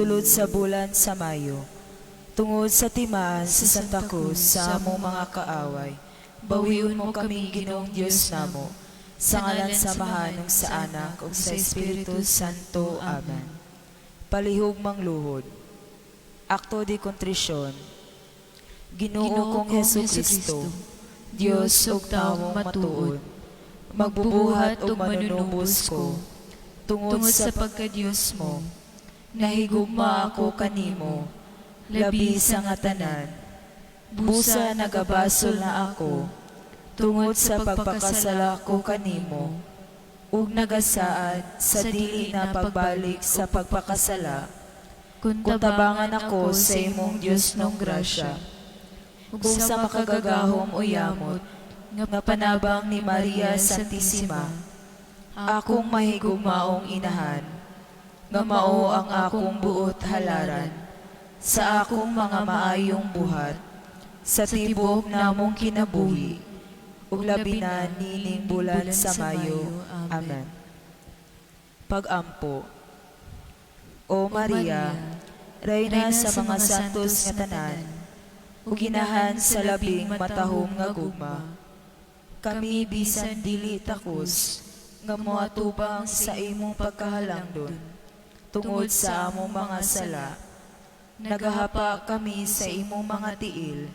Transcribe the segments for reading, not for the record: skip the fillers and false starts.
dulod sa bulan sa Mayo. Tungod sa timaan sa Santa Cruz sa among mga kaaway, bawiun mo kami Ginoong Dios namo, sa ngalan samahan ng sa Anak ug sa Espiritu Santo. Amen. Palihog mangluhod. Akto de kontrisyon. Ginoo kong Hesukristo, Dios ug tawo matuod, magbubuhat ug manunubos ko, tungod sa pagka-Dios mo, nahigugma ako kanimo, labi sa nga tanan. Busa nagabasol na ako, tungod sa pagpakasala ko kanimo, ug nagasaad sa dili na pagbalik sa pagpakasala, kung tabangan ako sa imong Dios nong grasya, ug sa makagagahom o yamot, nga panabang ni Maria Santissima, akong mahigugmaong inahan, nga mao ang akong buot halaran, sa akong mga maayong buhat, sa tibok namong kinabuhi, ug labi na nining bulan sa Mayo. Amen. Pagampo. O Maria, Reyna sa mga santos nga tanan, ug ginahan sa labing matahom nga gugma, kami bisan dili takos, nga moatubang sa imong pagkahalangdon, tungod sa among mga sala, nagahapa kami sa imong mga tiil,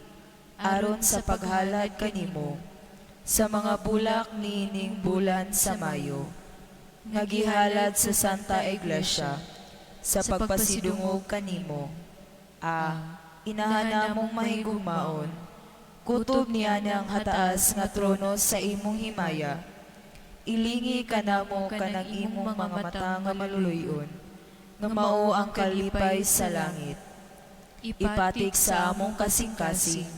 aron sa paghalad kanimo, sa mga bulak niining bulan sa Mayo, nga gihalad sa Santa Iglesia, sa pagpasidungog kanimo. Inahan namong mahigugmaon, kutob niya ng hataas nga trono sa imong himaya, ilingi ka namo kanang imong mga mata nga maluluyon, nga mao ang kalipay sa langit. Ipatik sa among kasing-kasing,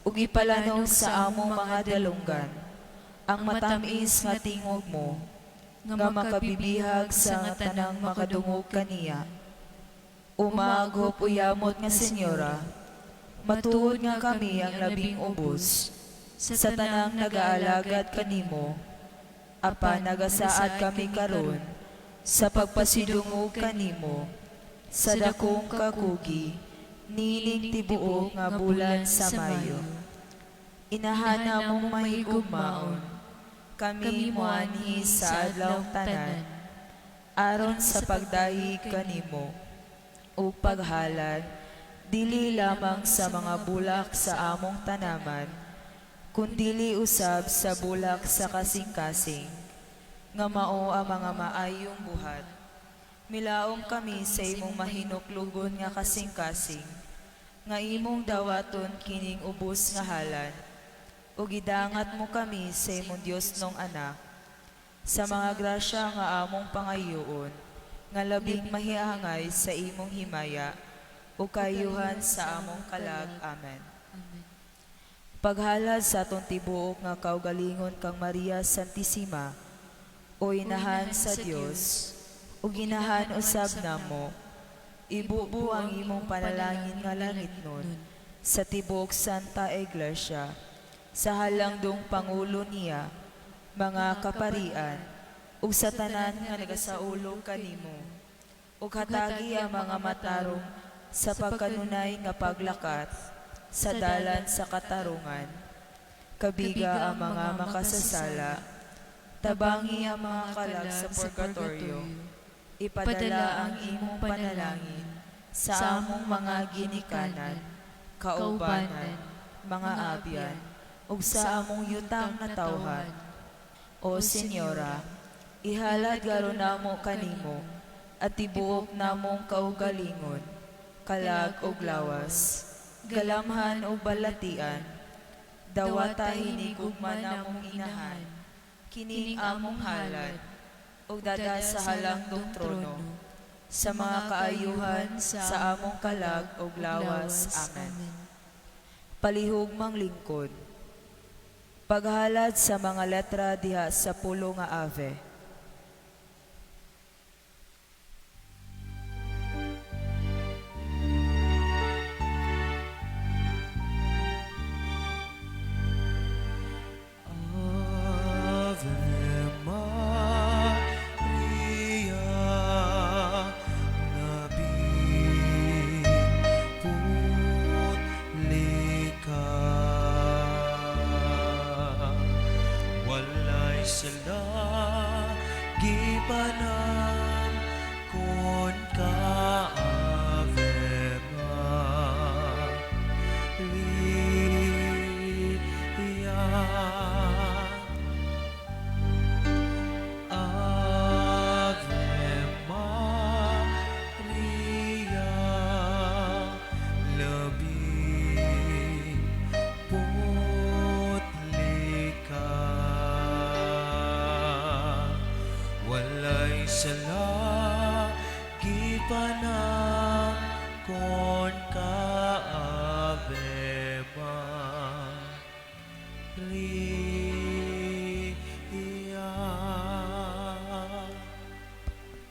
ug ipalanaw sa among mga dalunggan, ang matamis nga tingog mo, nga makabibihag sa nga tanang makadungog kaniya. Umaghop uyamot nga Senyora, matuod nga kami ang labing ubos, sa tanang nagaalagad kanimo, apa nagasaad kami karon, sa pagpasidungog kanimo, sa dakong kakugi, niling tibuok nga bulan sa Mayo. Inahan mong mahigugmaon, kami moanhi sa adlaw tanan, aron sa pagdahi kanimo, o paghalad, dili lamang sa mga bulak sa among tanaman, kundili usab sa bulak sa kasing-kasing, nga mao ang mga maayong buhat. Milaong kami sa imong mahinuklugon nga kasing-kasing, nga imong dawaton kining ubos nga halad, o gidangat mo kami sa imong Dios nong Anak, sa mga grasya nga among pangayoon, nga labing mahihangay sa imong himaya, o kayuhan sa among kalag. Amen. Paghalad sa atong tibuok nga kaugalingon kang Maria Santissima, o inahan sa Dios, ug ginahan usab namo, ibubu ang imong panalangin nga langit nun, sa tibuok Santa Iglesia, sa halangdong pangulo niya, mga kaparian, ug sa tanan nga nagasaulog kanimo, ug hatagi ang mga matarong sa pagkanunay nga paglakat, sa dalan sa katarungan, kabiga ang mga makasasala, tabangi ang mga kalag sa purgatorio, ipadala ang imong panalangin sa among mga ginikanan, kaubanan, mga abyan, ug sa among yutang na tawhan. O Senyora, ihalad garo namo kanimo, at tibuok namong kaugalingon, kalag ug lawas, galamhan o balatian, dawata hinigugma namong inahan, kining among halad, ug dada sa halangdong trono, sa mga kaayuhan sa among kalag ug lawas. Amen. Palihog manglingkod. Paghalad sa mga letra diha sa pulo nga Ave. Maria, salagi panangkon ka Ave Maria.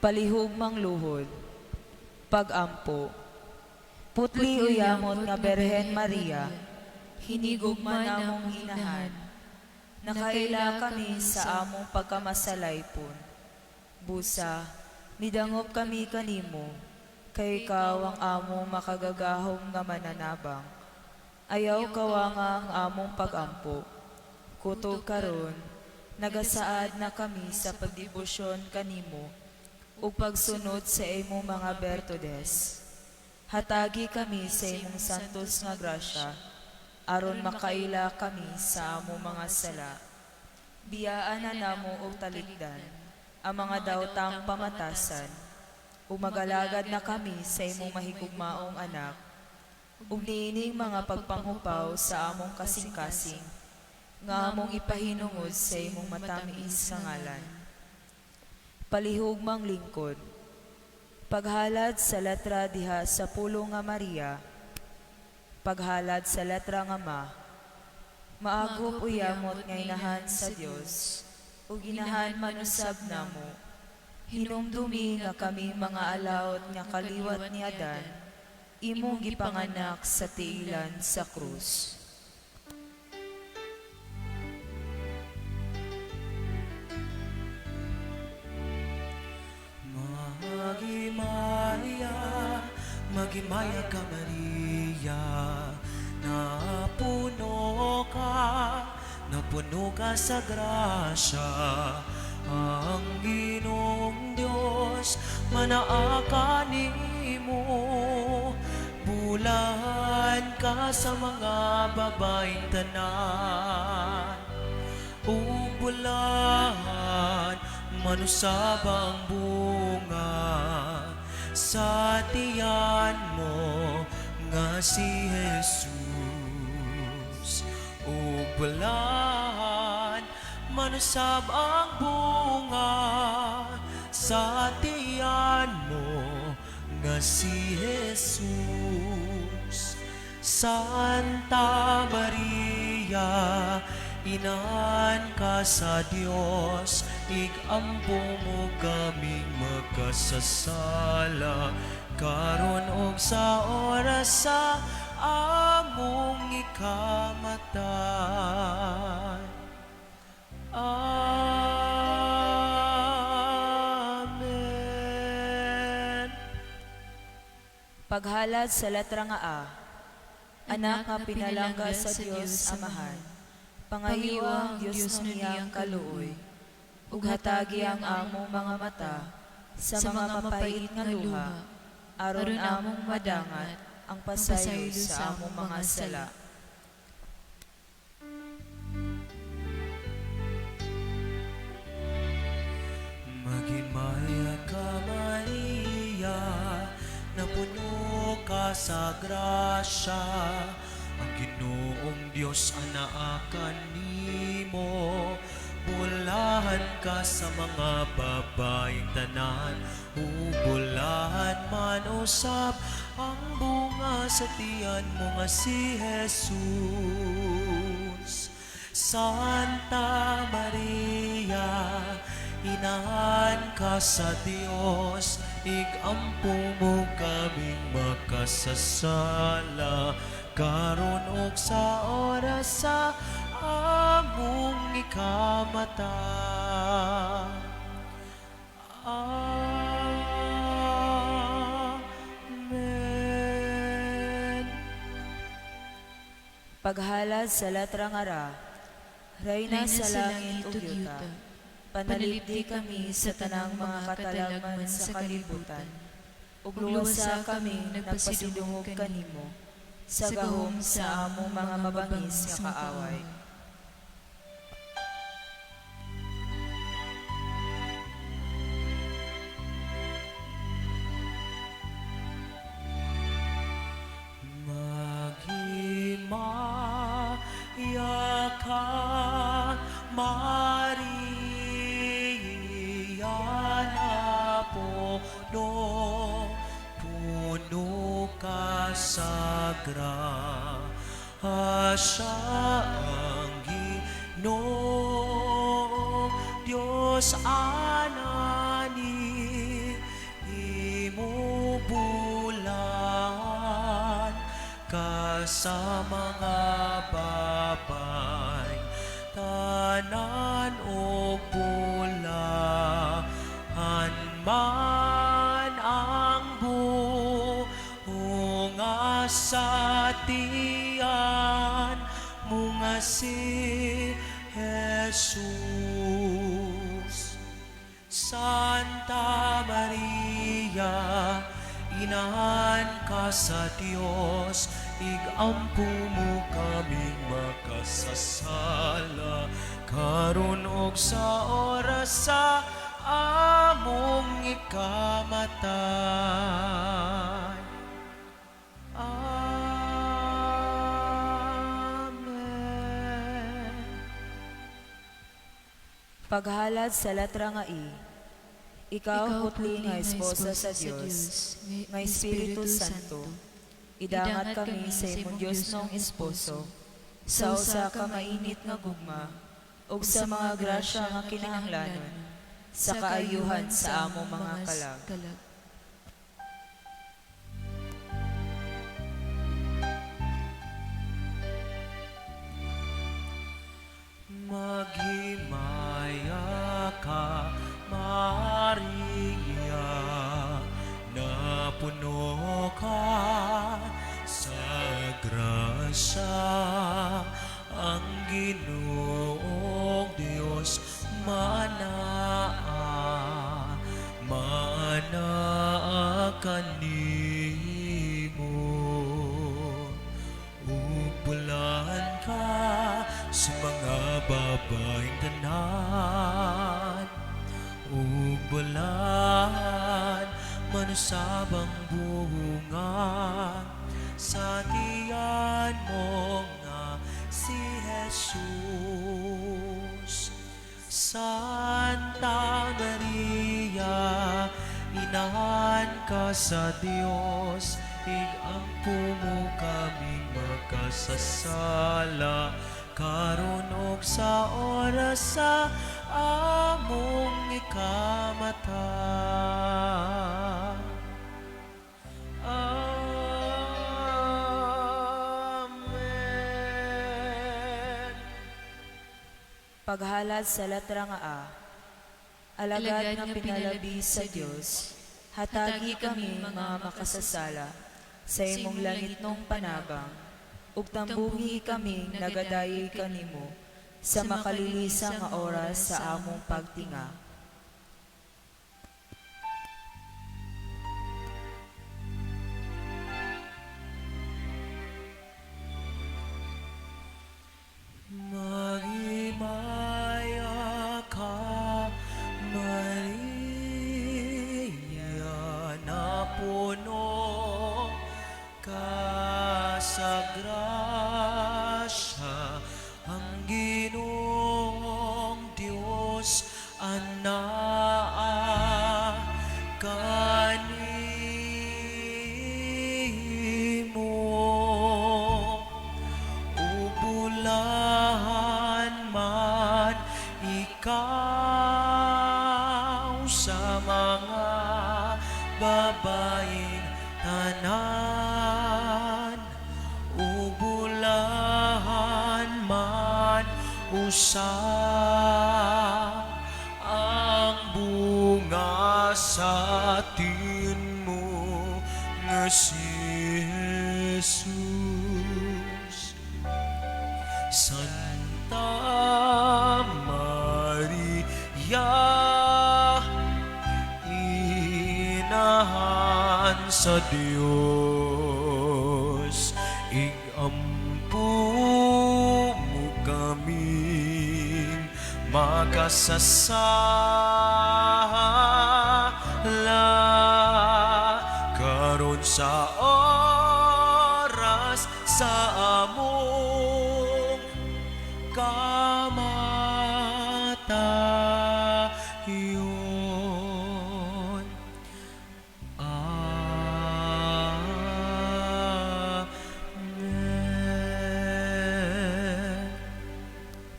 Palihugmang luhod, pagampo. Putli uyamot nga Berhen Maria, hinigugma namong inahan, nakaila kami sa among pagkamasalaypon. Busa, midangop kami kanimo, kay ikaw ang among makagagahom nga mananabang. Ayaw kawa nga ang among pagampo. Kutob karon, nagasaad na kami sa pagdibusyon kanimo, ug pagsunod sa imong mga bertudes. Hatagi kami sa imong santos nga grasya, aron makaila kami sa among mga sala. Biyaan na namo og talikdan ang mga daotang pamatasan, ug magalagad na kami sa imong mahigugmaong anak, ug niining mga pagpanghupaw sa among kasing-kasing, nga among ipahinungod sa imong matamiis nga ngalan. Palihugmang lingkod, paghalad sa letra diha sa pulo nga Maria, paghalad sa letra nga maagop uyamot nga inahan sa Dios, ug inahan manusab namo, hinumdumi nga kami mga alawot nga kaliwat ni Adan, imong gipanganak sa tiilan sa krus. Magimaya ka Maria, napuno ka sa grasya, ang Ginoong Diyos manaaka nimo, bulan ka sa mga babaeng tanan, bulan manusab ang bunga sa tiyan mo nga si Jesus. O bulan, manusab ang bunga sa tiyan mo nga si Jesus. Santa Maria, Inaan ka sa Diyos, igampo mo kaming magkasasala, karon og sa oras sa among ikamatay. Amen. Paghalad sa letra nga A, anak nga pinalangga sa Dios Amahan, pangahiwa ang Dios niyang kaluoy, ug hatagi ang among mga mata sa mga mapait nga luha, aron among madangat ang pasayo sa among mga sala. Maghimaya ka Maria, napuno ka sa grasya, ang Ginoong Diyos anaakan nimo. Bulahan ka sa mga babaeng tanan, bulahan man usab ang bunga sa tiyan mo nga si Jesus. Santa Maria, inahan ka sa Dios, igampo mo kaming makasasala, karon og sa oras sa among ikamatay. Amen. Paghalad sa letra nga Ra, Reyna sa langit ug yuta, panalipdi kami sa tanang mga katalagman sa kalibutan, ug luwasa kami nagpasidungog kanimo, sa gahom sa among mga mabangis nga kaaway. Maghimaya ka Maria, siya ang Ginoo Dios anani imubulan ka sa mga babay tanan o pulahan man ang bunga sa tiyan mo nga si Jesus. Santa Maria, inahan ka sa Dios, igampo mo kaming makasasala, karon og sa oras sa among ikamatay. Amen. Paghalad sa letra nga I. Ikaw putli nga esposa sa Dios, nga Espiritu Santo, idangat kami sa imong Dios nong esposo, sa usa ka mainit nga gugma, ug sa mga grasya nga kinahanglanon, sa kaayuhan sa among mga kalag. Maghimaya ka, Maria, na puno ka sa grasya, ang Ginoong Diyos manaa kanimo. Ubulan ka sa mga babaeng tanan, ubulan manusabang bunga sa tiyan mo nga si Jesus. Santa Maria, inahan ka sa Dios, igampo mo kaming makasasala, karon og sa oras sa among ikamatay. Amen. Paghalad sa letra nga A. Alagad nga pinalabi sa Dios, hatagi kami mga makasasala sa imong langit nung panabang, ug tambuhi kaming nagadayoy kanimo sa makalilisang nga oras sa among pagtinga. Maghimaya ka, Maria, na puno ka sa grasya, ang Ginoong Diyos anaa kanimo. Ubulahan man ikaw sa mga babaeng tanan, ubulahan man usap ang bunga sa tin mo nga si Jesus. Santa Maria, inahan sa Dios, igampo mo kaming makasasala, karon sa oras sa among kamatayon.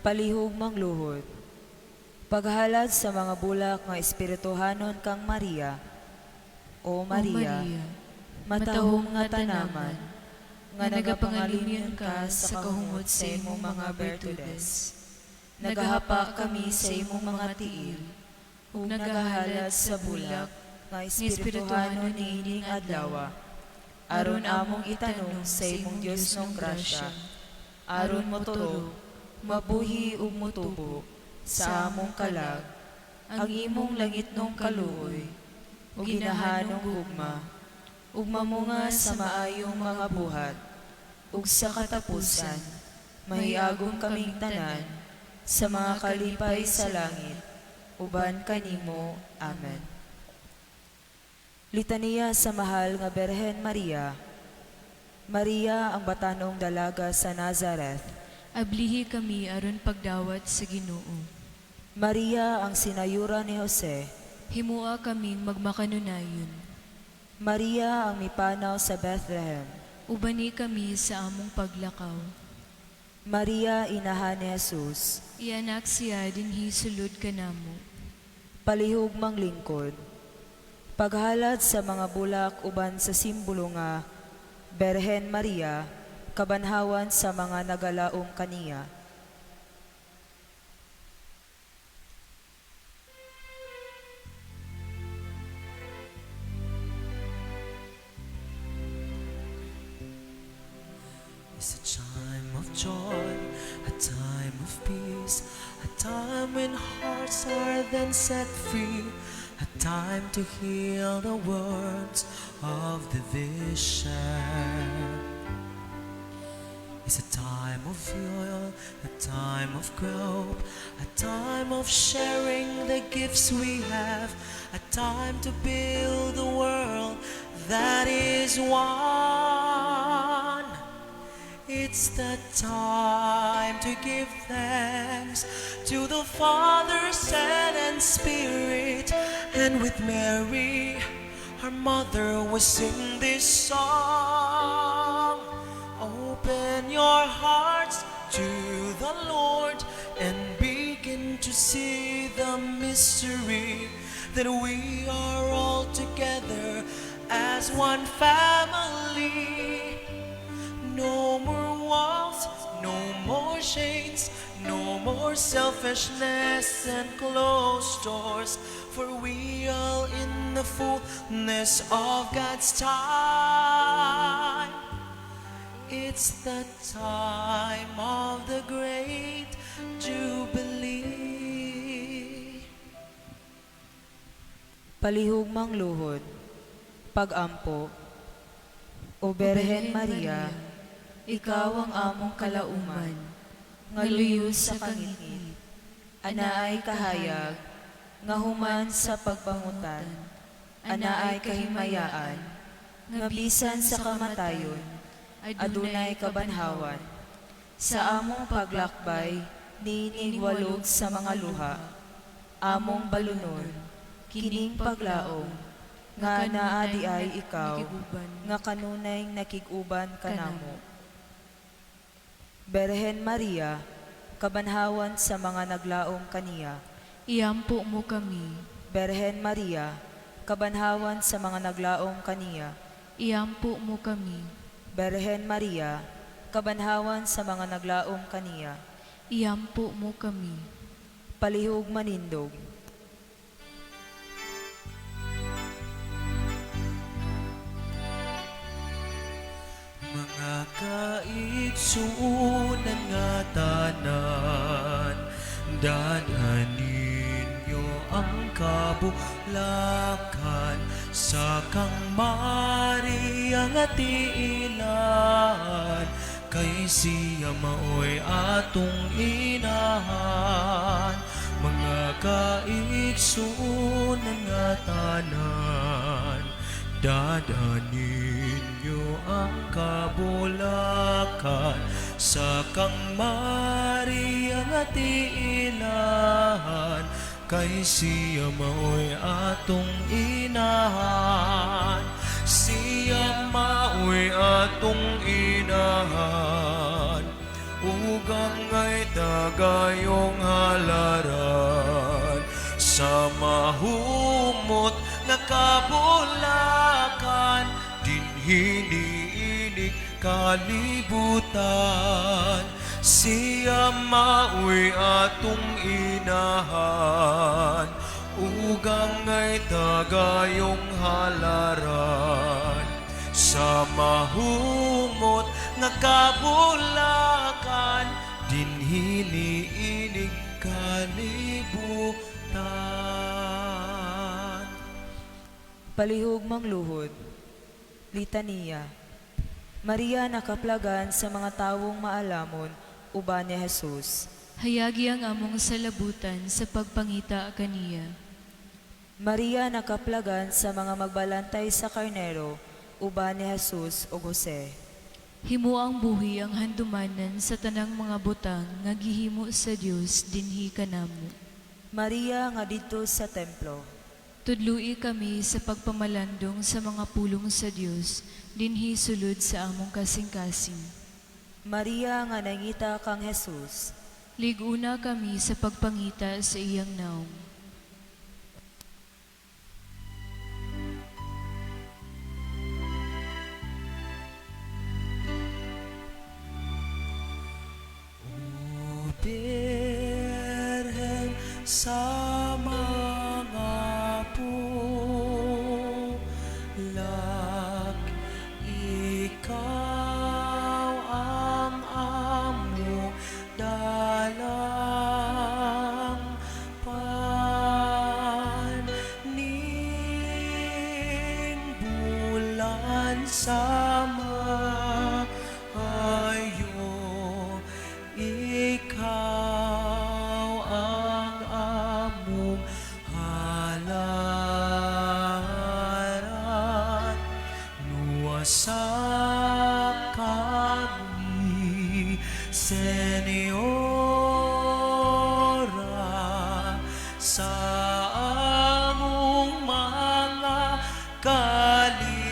Palihog mangluhod. Paghalad sa mga bulak nga espirituhanon kang Maria, O Maria, matahom nga tanaman, nga nagapangalimyan ka sa kahungod sa imong mga bertudes. Nagahapa kami sa imong mga tiil, ug nagahalad sa bulak nga espirituhanon niining adlaw, aron among itanong sa imong Dios ng grasya, aron moturog, mabuhi ug motubo sa among kalag, ang imong langit nung kaluoy, ug ginahanong hugma, ug mamunga sa maayong mga buhat, ug sa katapusan, mahiagom kaming tanan, sa mga kalipay sa langit, uban kanimo. Amen. Litania sa mahal nga Berhen Maria. Maria ang batanong dalaga sa Nazareth. Ablihi kami aron pagdawat sa Ginoo. Maria ang sinayura ni Jose. Himua kaming magmakanunayon. Maria ang mipanaw sa Bethlehem. Ubani kami sa among paglakaw. Maria inahan ni Jesus. Ianak siya dinhi sulod kanamo. Palihog manglingkod. Paghalad sa mga bulak uban sa simbolo nga Berhen Maria, kabanhawan sa mga nagalaong kaniya. It's a time of joy, a time of peace, a time when hearts are then set free, a time to heal the words of division. It's a time of joy, a time of growth, a time of sharing the gifts we have, a time to build a world that is one. It's the time to give thanks to the Father, Son, and Spirit. And with Mary, her mother, will sing this song. Open your hearts to the Lord and begin to see the mystery that we are all together as one family. No more walls, no more chains, no more selfishness and closed doors, for we are in the fullness of God's time. It's the time of the great Jubilee. Palihog mangluhod. Pagampo. O Berhen Maria, ikaw ang among kalauman, nga luyo sa kangit, anaay kahayag, nga human sa pagpangutan, anaay kahimayaan, nga bisan sa kamatayon, adunay kabanhawan. Sa among paglakbay, ninigwalog sa mga luha, among balunon, kining paglaong, nga naadi ay ikaw, nga kanunay nakiguban kanamo. Berhen Maria, kabanhawan sa mga naglaong kaniya. Iampo mo kami. Berhen Maria, kabanhawan sa mga naglaong kaniya. Iampo mo kami. Berhen Maria, kabanhawan sa mga naglaong kaniya. Iampo mo kami. Palihog manindog. Mga kaigsuunan nga tanan, dadanin nyo ang kabulakan sa kang Maria nga tiilan, kay siya maoy atong inahan. Mga kaigsuunan nga tanan, dadanin nyo ang kabulakan sa kang Maria nga tiilan, kay siya maoy atong inahan. Siya maoy atong inahan, ugang ngay dagayong halaran, sa mahumot nga kabulakan, dinhiniinig kalibutan. Siya maui atong inahan, ugang ngay dagayong halaran, sa mahumot nga kabulakan, dinhiniinig kalibutan. Palihog mangluhod. Litania. Maria nakaplagan sa mga tawong maalamon, uban ni Jesus. Hayagi ang among salabutan sa pagpangita kaniya. Maria nakaplagan sa mga magbalantay sa karnero, uban ni Jesus o Jose. Himo ang buhi ang handumanan sa tanang mga butang nga gihimo sa Dios dinhi kanamo. Maria nga dito sa templo. Tudlui kami sa pagpamalandong sa mga pulong sa Dios dinhi sulod sa among kasing-kasing. Maria nga nangita kang Jesus. Liguna kami sa pagpangita sa iyang naong. O Birhen sa mga pulak, ikaw ang amo dalang paning bulan sa maayo. Ikaw ang among halaran, luwasan kami, Senyora, sa among mga kalisdanan.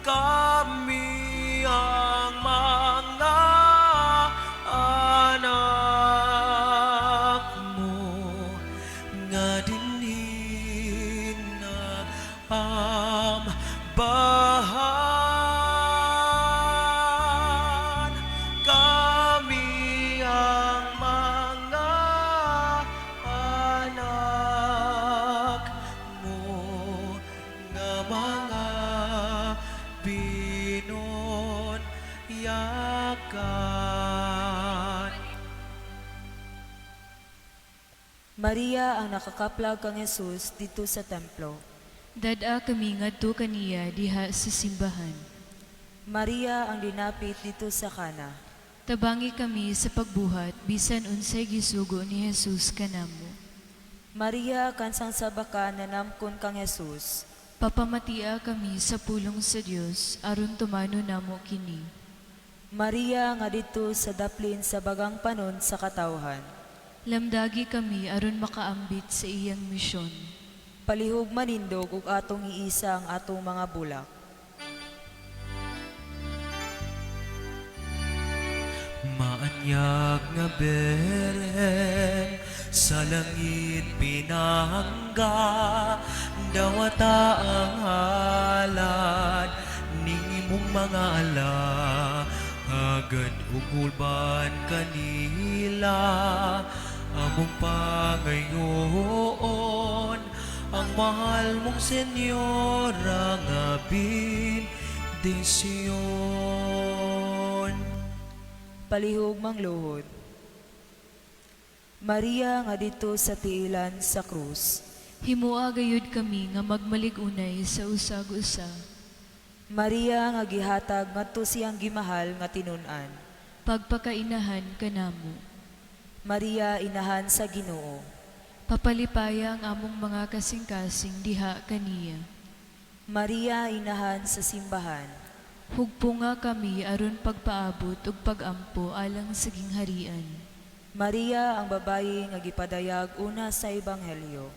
Kami ang mga anak mo, nga dinhi nag-ambahan. Kami ang mga anak mo, nga mga binonyakan. Maria ang nakakaplag kang Jesus dito sa templo. Dada kami ngadto kaniya diha sa simbahan. Maria ang dinapit dito sa kana. Tabangi kami sa pagbuhat bisan unsay gisugo ni Jesus kanamo. Maria kansang sabaka nanamkon kang Jesus. Papamatia kami sa pulong sa Dios aron tumano namo kini. Maria nga dito sa daplin sa bagang panon sa katawhan. Lamdagi kami aron makaambit sa iyang misyon. Palihog manindog ug atong iisa ang atong mga bulak. Maanyag nga beren, sa langit pinangga, dawata ang halad nimong mga ala, agad ugulban kanila, among pangayoon, ang mahal mong Senyora nga bendisyon. Palihog mangluhod. Maria nga dito sa tiilan sa krus. Himoa gayud kami nga magmaligunay sa usag-usa. Maria nga gihatag ngadto siyang gimahal nga tinun-an. Pagpakainahan kanamo. Maria inahan sa Ginoo. Papalipaya ang among mga kasing-kasing diha kaniya. Maria inahan sa simbahan. Hugpo nga kami aron pagpaabot ug pagampo alang sa gingharian. Maria ang babayi nga gipadayag una sa ebanghelyo.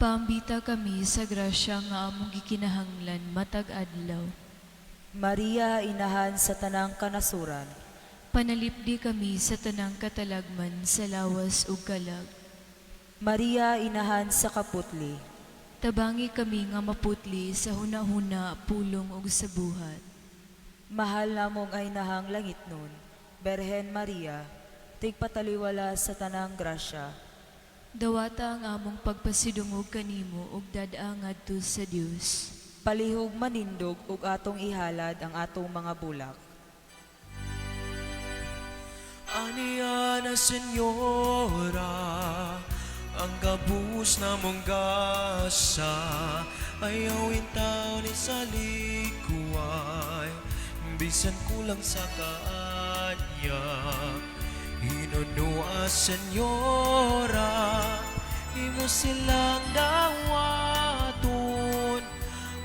Paambita kami sa grasya nga among gikinahanglan matag adlaw. Maria, inahan sa tanang kanasuran. Panalipdi kami sa tanang katalagman sa lawas ug kalag. Maria, inahan sa kaputli. Tabangi kami nga maputli sa hunahuna, pulong ug sa buhat. Mahal namong ay nahang langit nun, Berhen Maria, tigpataliwala sa tanang grasya. Dawata ang among pagpasidungog kanimo ug dad-a ngadto sa Dios. Palihog manindog ug atong ihalad ang atong mga bulak. Aniya na Senyora, ang gabus na mong gasa, ayaw intaw ni sa likuay, bisan kulang sa kaanya. Hinunua Senyora, imo silang dawaton,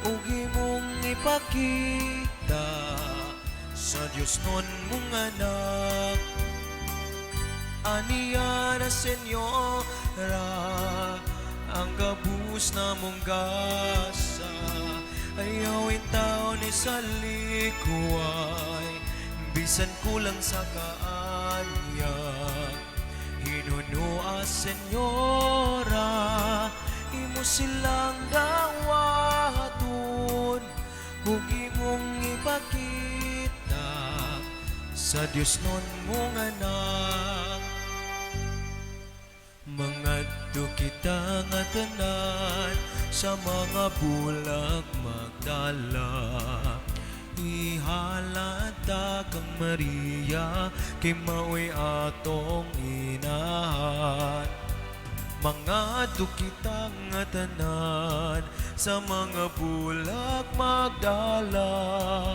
ug imong ipakita sa Diyos nun mong anak. Aniya na Senyora, ang gabus na mong gasa, ayaw intaw ni sa likuay, bisan kulang sa kaanya. Hinunua Senyora, imo silang dawaton, ug imong ipakita sa Dios nun mong anak. Mangadto kita nga tanan sa mga bulag magdala, ihalata kang Maria, kay maoy atong inahan. Mangadto kita nga tanan sa mga bulag magdala,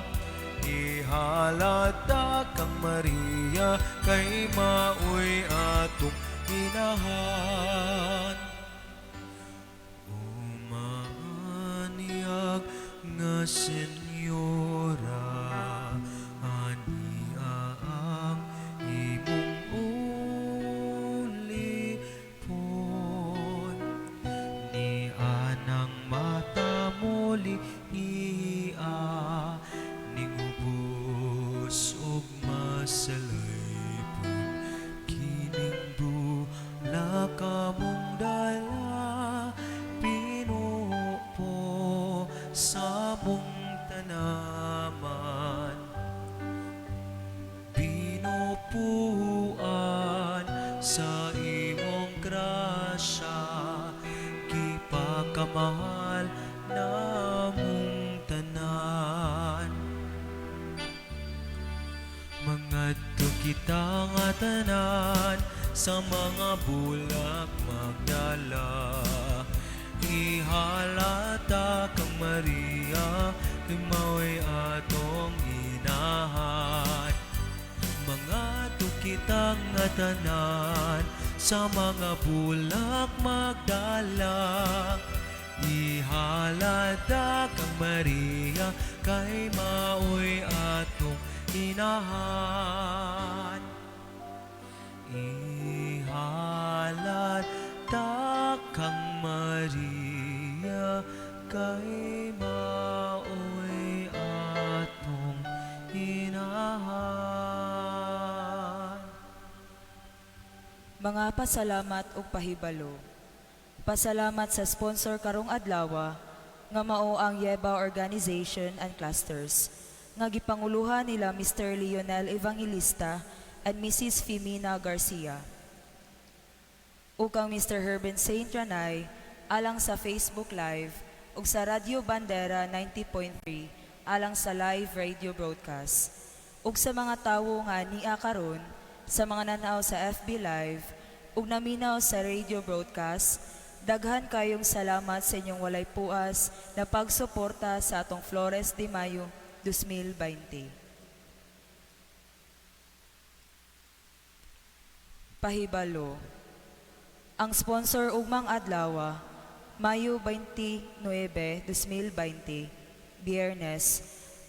ihalata kang Maria, kay maoy atong inahan. Umaniyag nga Senyora, ania ang imong ulipon, ni anang mata muli iya, ning ubos ug masalaypon, kining bula kamong dala, Pinuo po sa mong tanaman. Binupuan sa imong grasya, gipakamahal namong tanan. Mangadto kita nga tanan sa mga bulak magdala, ihalata kang Maria, kay maoy atong inahan. Mangadto kita nga tanan sa mga bulak magdala, ihalata kang Maria, kay maoy atong inahan. Ihalata kang Maria, kay maoy atong inahan. Mga pasalamat ug pahibalo. Pasalamat sa sponsor karong adlaw nga mao ang Yeba Organization and Clusters nga gipanguluhan nila Mr. Lionel Evangelista and Mrs. Femina Garcia. Ug kang Mr. Herben Saint Ranay alang sa Facebook Live ug sa Radio Bandera 90.3 alang sa live radio broadcast. Ug sa mga tawo nga niya karon sa mga nanaw sa FB Live ug naminaw sa radio broadcast, daghan kayong salamat sa inyong walay puas na pagsuporta sa atong Flores de Mayo 2020. Pahibalo. Ang sponsor ugmang adlaw, Mayo 29, 2020, Biyernes,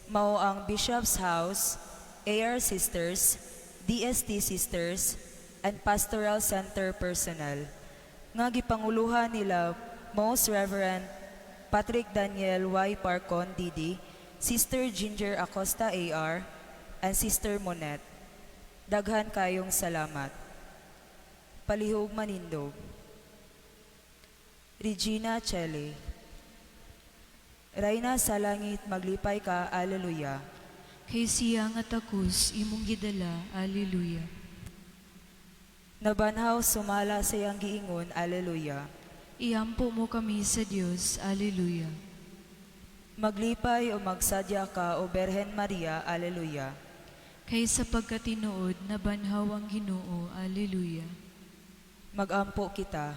mao ang Bishop's House, AR Sisters, DST Sisters, and Pastoral Center personnel. Nga gipanguluhan nila Most Reverend Patrick Daniel Y. Parcon, D.D., Sister Ginger Acosta AR, and Sister Monet. Daghan kayong salamat. Palihog Manindog, Regina Chele. Rayna sa langit maglipay ka, Alleluia. Kay siya nga takus imong gidala, Alleluia. Nabanhaw sumala sa iyang giingon, Alleluia. Iampo mo kami sa Dios, Alleluia. Maglipay o magsadya ka, o Berhen Maria, Alleluia. Kay sa pagkatinuod na banhaw ang Ginoo, Alleluia. Magampo kita,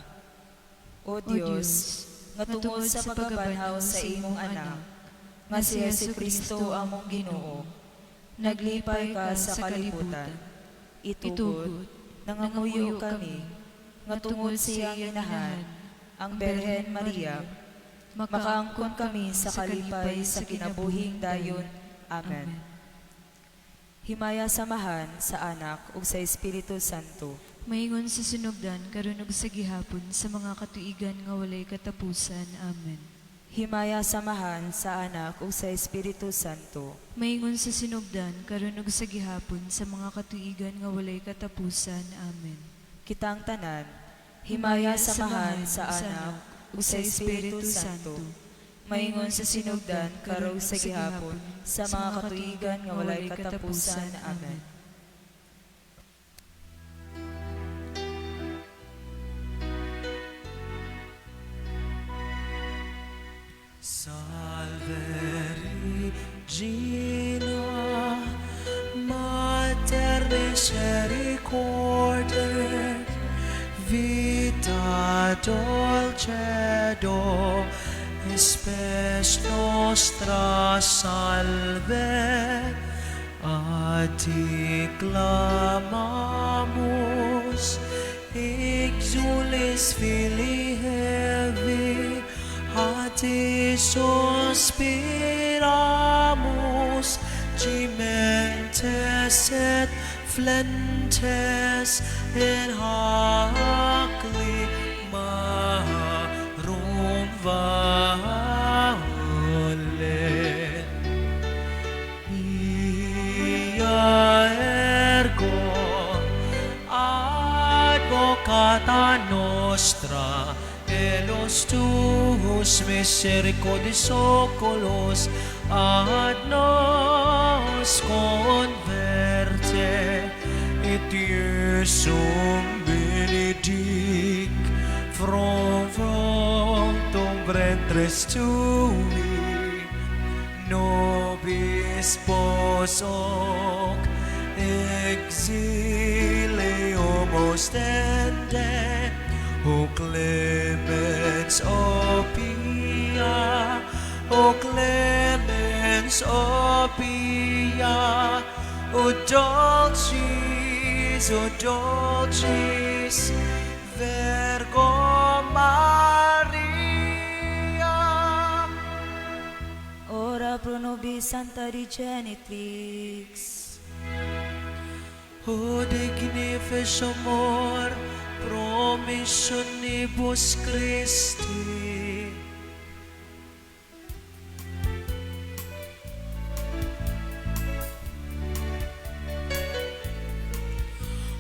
O O Dios, nga tungod sa pagkabanhaw sa imong anak, nga si Jesucristo among Ginoo, naglipay ka sa kalibutan, itugot, nangamuyo kami, nga tungod sa iyang inahan, ang Berhen Maria, makaangkon kami sa kalipay sa kinabuhing dayon. Amen. Himaya samahan sa anak ug sa Espiritu Santo. Maingon sa sinugdan, karon ug sa gihapon, sa mga katuigan nga walay katapusan. Amen. Himaya samahan sa anak ug sa Espiritu Santo. Maingon sa sinugdan, karon ug sa gihapon, sa mga katuigan nga walay katapusan. Amen. Kitang tanan, himaya samahan sa anak ug sa Espiritu Santo. Maingon sa sinugdan, karon ug sa gihapon, sa mga katuigan nga walay katapusan. Amen. Salve Regina, Mater misericordiae, vita dulcedo, spes nostra salve, a ti clamamus, exules filii Hevi, a ti suspiramus, gementes et flentes in hac limarum vale. Ia ergo advocata nostra, elos tuus misericordiis oculos ad nos converte, et Iesum benedic fructum ventris tui, nobis pos hoc exilium ostende, O clemens, O pia, O clemens, O pia, O dulcis, Virgo Maria. Ora pro nobis Santa Regenitrix. O dignificis amor, promissionibus Christi.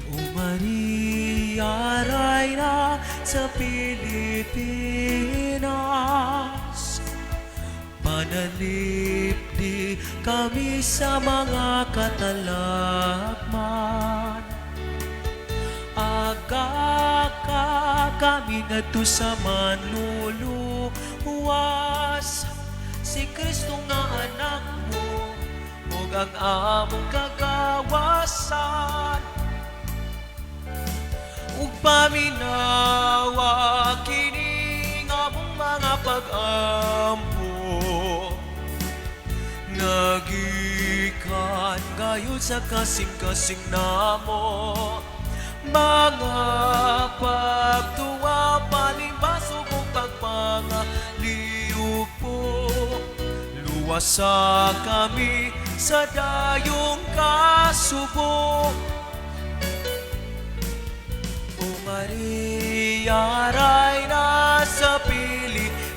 O Maria, Rayna sa Pilipinas, panalipdi kami sa mga katalagman. Agaka kami ngadto sa manluluwas, si Kristo nga anak mo, ug ang among kagawasan. Ug paminawa kini nga among mga pag-ampo, nagikan gayon sa kasing-kasing namo. Mga pagtuwa, palimbaso kong pagpangaliw po, luwasa kami sa dayong kasubo. O Maria, Rayna sa Pilipinas,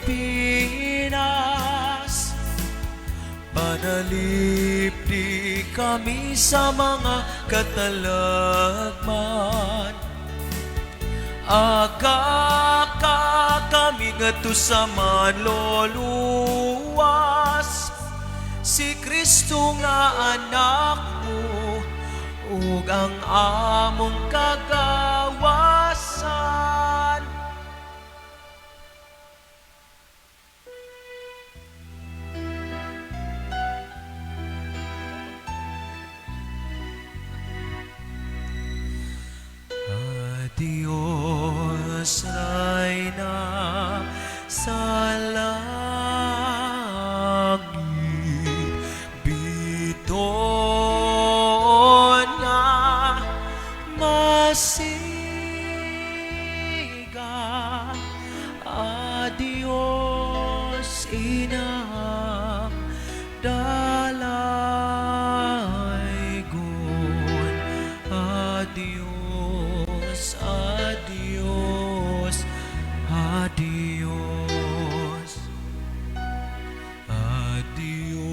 Nalipdi kami sa mga katalagman. Agaka kami ngadto sa manluluwas. Si Kristo nga anak mo ug ang among kagawasan. Dios Reina sa langit, biton nga masiga. Adios Ina dalaygon. Adios, adios, adios. Adios,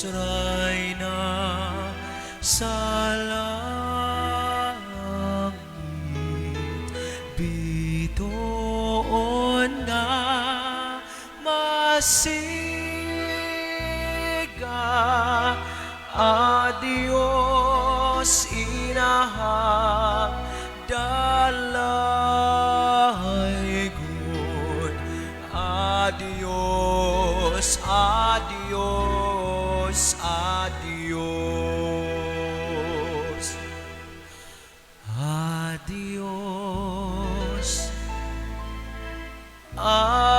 Reina sa langit, bitoon nga masiga. Adios, Inaha dalaygon. Adios, adios, adios. Adios, adios.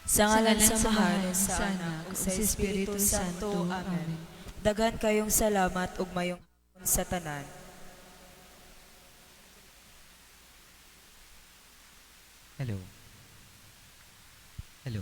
Sa ngalan sa Mahal, sa Anak, ug sa Espiritu Santo. Amen. Daghan kayong salamat ug mayong hapon sa tanan. Hello. Hello.